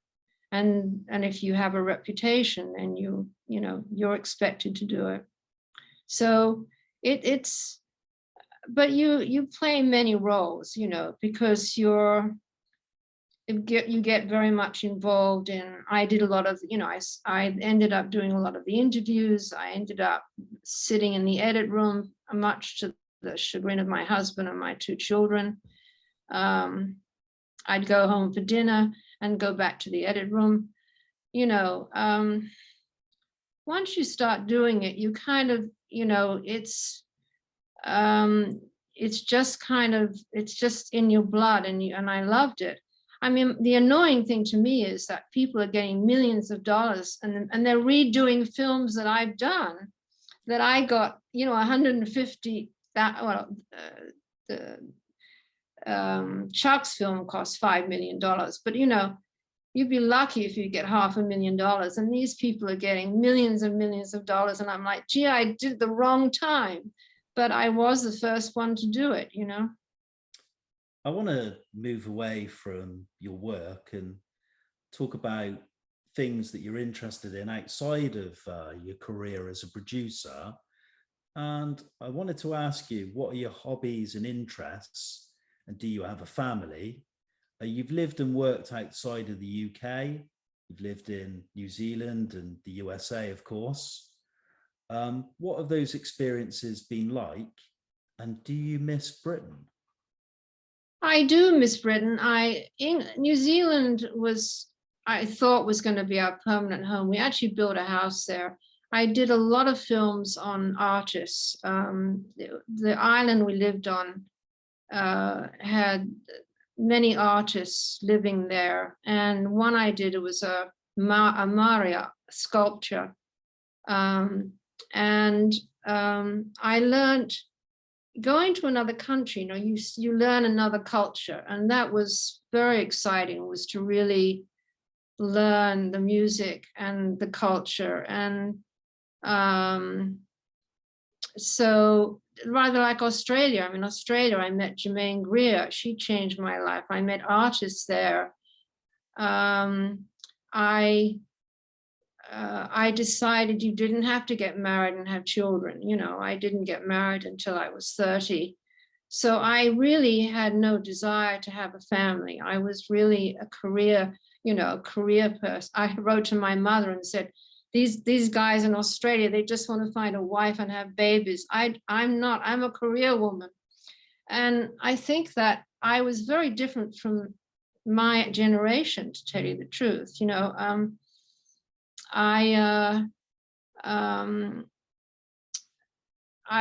And if you have a reputation, then you know, you're expected to do it. So but you play many roles, you know, because you get very much involved in, I did a lot of, you know, I ended up doing a lot of the interviews. I ended up sitting in the edit room, much to the chagrin of my husband and my 2 children. I'd go home for dinner and go back to the edit room. You know, once you start doing it, you kind of, you know, it's just kind of, it's just in your blood, and I loved it. I mean, the annoying thing to me is that people are getting millions of dollars, and they're redoing films that I've done, that I got, you know, 150. Chuck's film cost $5 million, but you know, you'd be lucky if you get $500,000, and these people are getting millions and millions of dollars. And I'm like, gee, I did the wrong time, but I was the first one to do it, you know. I want to move away from your work and talk about things that you're interested in outside of your career as a producer. And I wanted to ask you, what are your hobbies and interests? And do you have a family? You've lived and worked outside of the UK. You've lived in New Zealand and the USA, of course. What have those experiences been like? And do you miss Britain? I do miss Britain. New Zealand I thought was going to be our permanent home. We actually built a house there. I did a lot of films on artists. The island we lived on had many artists living there. And one I did, it was a Maria sculpture. I learned, going to another country, you know, you learn another culture, and that was very exciting, was to really learn the music and the culture. And so rather like Australia, I mean, Australia, I met Jermaine Greer. She changed my life. I met artists there. I decided you didn't have to get married and have children. You know, I didn't get married until I was 30. So I really had no desire to have a family. I was really a career person. I wrote to my mother and said, these guys in Australia, they just want to find a wife and have babies. I'm not, I'm a career woman. And I think that I was very different from my generation, to tell you the truth. You know, I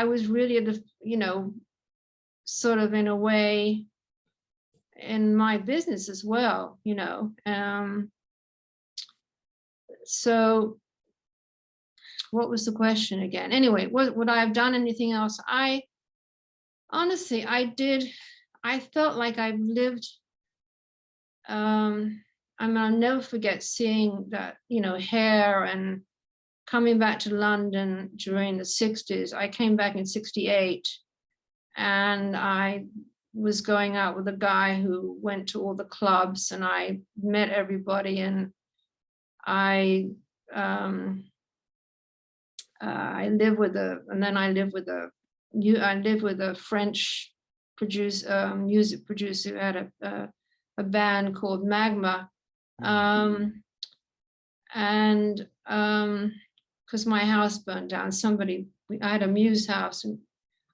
was really, you know, sort of in a way in my business as well, you know. So what was the question again? Anyway, would I have done anything else? Honestly, I did. I felt like I've lived, I mean, I'll never forget seeing that, you know, Hair, and coming back to London during the 60s. I came back in 68, and I was going out with a guy who went to all the clubs, and I met everybody, and I lived with a French producer, music producer who had a band called Magma. And because my house burned down, I had a muse house, and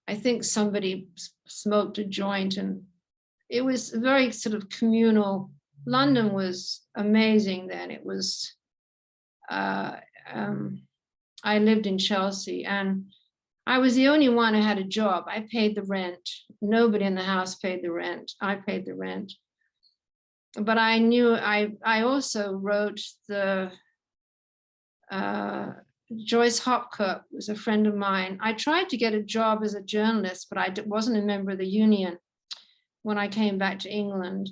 I think somebody smoked a joint, and it was very sort of communal. London was amazing then. It was, I lived in Chelsea, and I was the only one who had a job. I paid the rent. Nobody in the house paid the rent. I paid the rent. But I knew, I also wrote the, Joyce Hopkirk was a friend of mine. I tried to get a job as a journalist, but I wasn't a member of the union when I came back to England.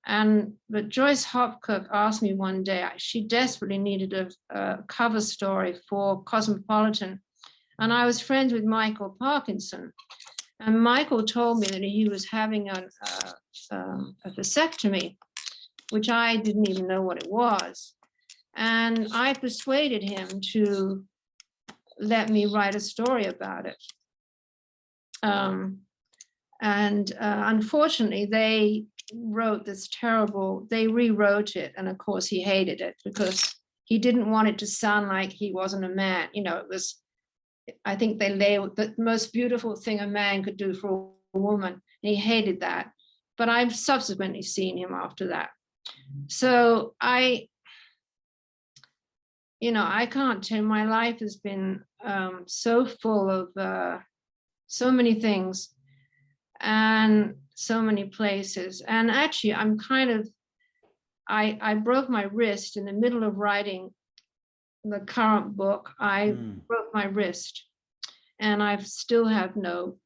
But Joyce Hopkirk asked me one day, she desperately needed a cover story for Cosmopolitan. And I was friends with Michael Parkinson. And Michael told me that he was having a vasectomy, which I didn't even know what it was. And I persuaded him to let me write a story about it. Unfortunately, they wrote this terrible, they rewrote it. And of course, he hated it because he didn't want it to sound like he wasn't a man. You know, it was, I think they labeled the most beautiful thing a man could do for a woman. And he hated that. But I've subsequently seen him after that. So I can't tell, my life has been so full of so many things and so many places. And actually, I'm kind of, I broke my wrist in the middle of writing the current book. I broke my wrist, and I still have no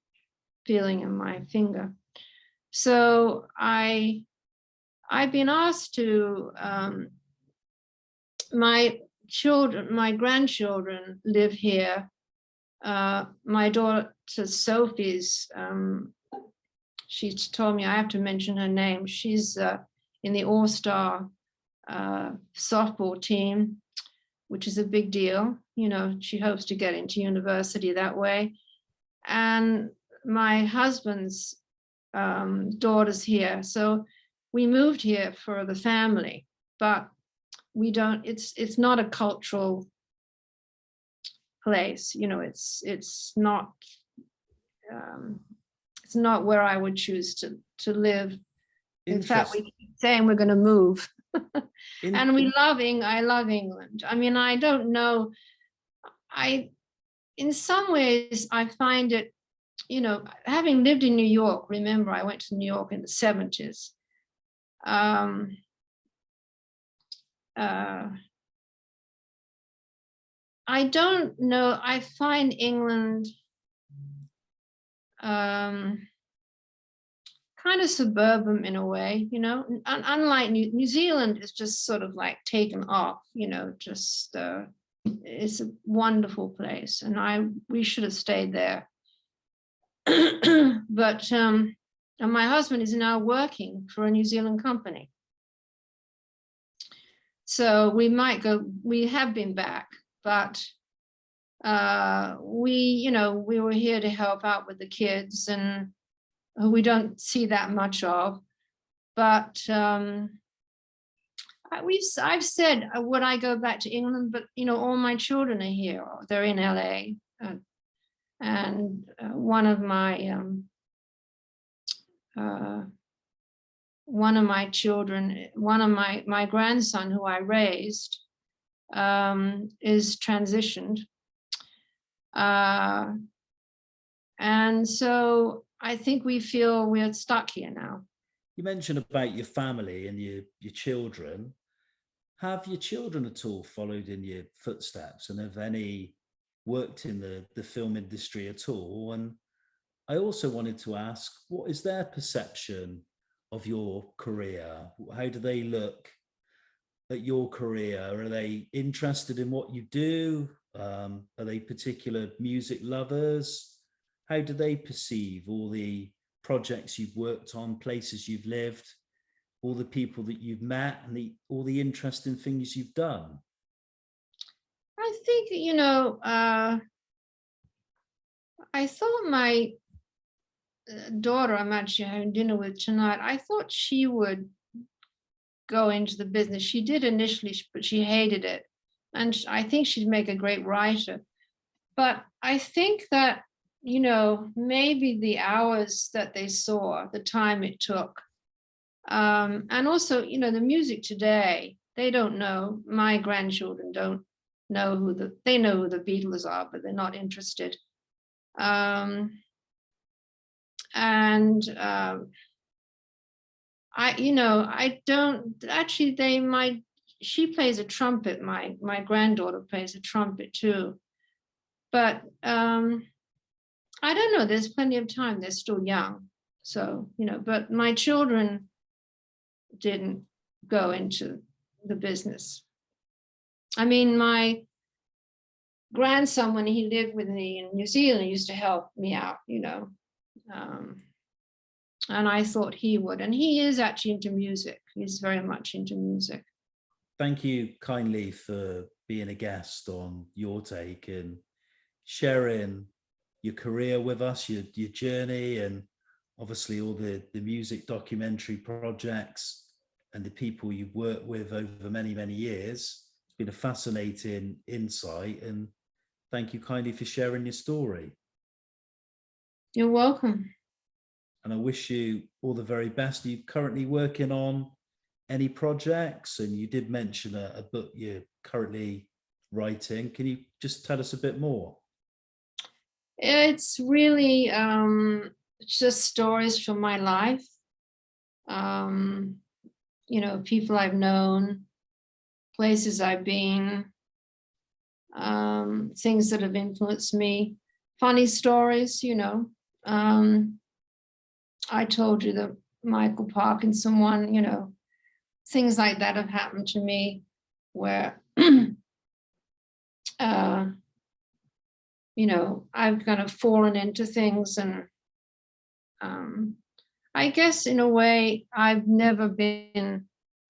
feeling in my finger. So I've been asked to, my grandchildren live here. My daughter Sophie's, she told me I have to mention her name. She's in the All-Star softball team, which is a big deal. You know, she hopes to get into university that way. And my husband's daughter's here. So we moved here for the family, but we don't, it's not a cultural place. You know, it's not where I would choose to live. In fact, we keep saying we're going to move. And I love England. I mean, I don't know. In some ways, I find it, you know, having lived in New York, remember, I went to New York in the 70s. I don't know. I find England kind of suburban in a way, you know, unlike New Zealand is just sort of like taken off, you know, just it's a wonderful place, and we should have stayed there. But and my husband is now working for a New Zealand company. So we might go, we have been back, but we were here to help out with the kids, and we don't see that much of. But I've said, would I go back to England? But all my children are here. They're in LA, and one of my children, my grandson who I raised, is transitioned, and so I think we feel we're stuck here now. You mentioned about your family and your children. Have your children at all followed in your footsteps, and have any worked in the film industry at all? And I also wanted to ask, what is their perception of your career? How do they look at your career? Are they interested in what you do? Are they particular music lovers? How do they perceive all the projects you've worked on, places you've lived, all the people that you've met, and all the interesting things you've done? I think, I thought my daughter I'm actually having dinner with tonight, I thought she would go into the business. She did initially, but she hated it. And I think she'd make a great writer. But I think that, maybe the hours that they saw, the time it took, and also, the music today, they don't know. My grandchildren don't know they know who the Beatles are, but they're not interested. I don't actually. She plays a trumpet. My granddaughter plays a trumpet too, but I don't know. There's plenty of time. They're still young, so But my children didn't go into the business. I mean, my grandson, when he lived with me in New Zealand, used to help me out, and I thought he would. And he is actually into music. He's very much into music. Thank you kindly for being a guest on Your Take and sharing your career with us, your journey, and obviously all the music documentary projects and the people you've worked with over many, many years. It's been a fascinating insight, and thank you kindly for sharing your story. You're welcome. And I wish you all the very best. Are you currently working on any projects? And you did mention a book you're currently writing. Can you just tell us a bit more? It's really just stories from my life. People I've known, places I've been, things that have influenced me, funny stories, I told you the Michael Parkinson one, things like that have happened to me where, I've kind of fallen into things. And I guess in a way, I've never been,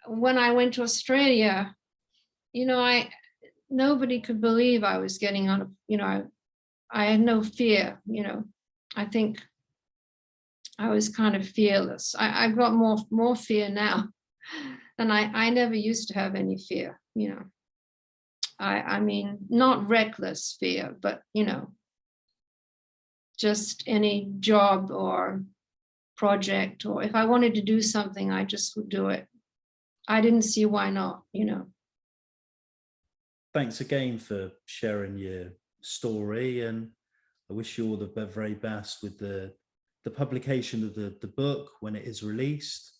when I went to Australia, nobody could believe I was getting on, I had no fear, I think I was kind of fearless. I've got more fear now than I never used to have any fear, I mean, not reckless fear, but, just any job or project, or if I wanted to do something, I just would do it. I didn't see why not, Thanks again for sharing your story, and I wish you all the very best with the publication of the book when it is released.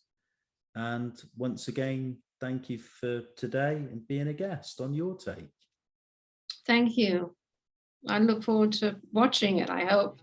And once again, thank you for today and being a guest on Your Take. Thank you. I look forward to watching it, I hope.